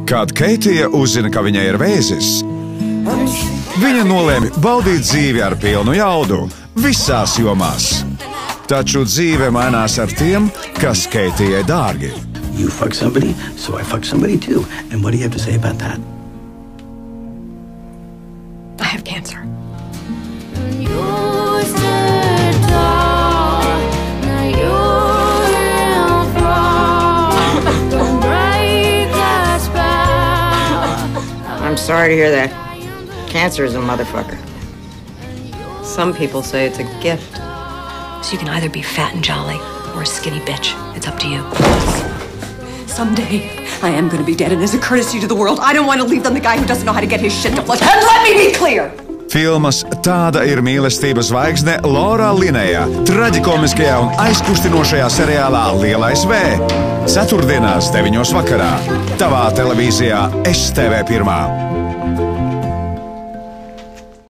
Kad Keitija uzzina, ka viņai ir vēzis, viņa nolēma baudīt dzīvi ar pilnu jaudu visās jomās. Taču dzīve mainās ar tiem, kas Keitijai dārgi. You fuck somebody, so I fuck somebody too. And what do you have to say about that? I have cancer. I'm sorry to hear that. Cancer is a motherfucker. Some people say it's a gift. So you can either be fat and jolly or a skinny bitch. It's up to you. Someday, I am going to be dead, and as a courtesy to the world, I don't want to leave them the guy who doesn't know how to get his shit to flush. And let me be clear! Filmas Tāda ir mīlestības zvaigzne Laura Linneyja traģikomiskajā un aizkustinošajā seriālā Lielais V. Ceturtdienās 9:00 vakarā. Tavā televīzijā STV1.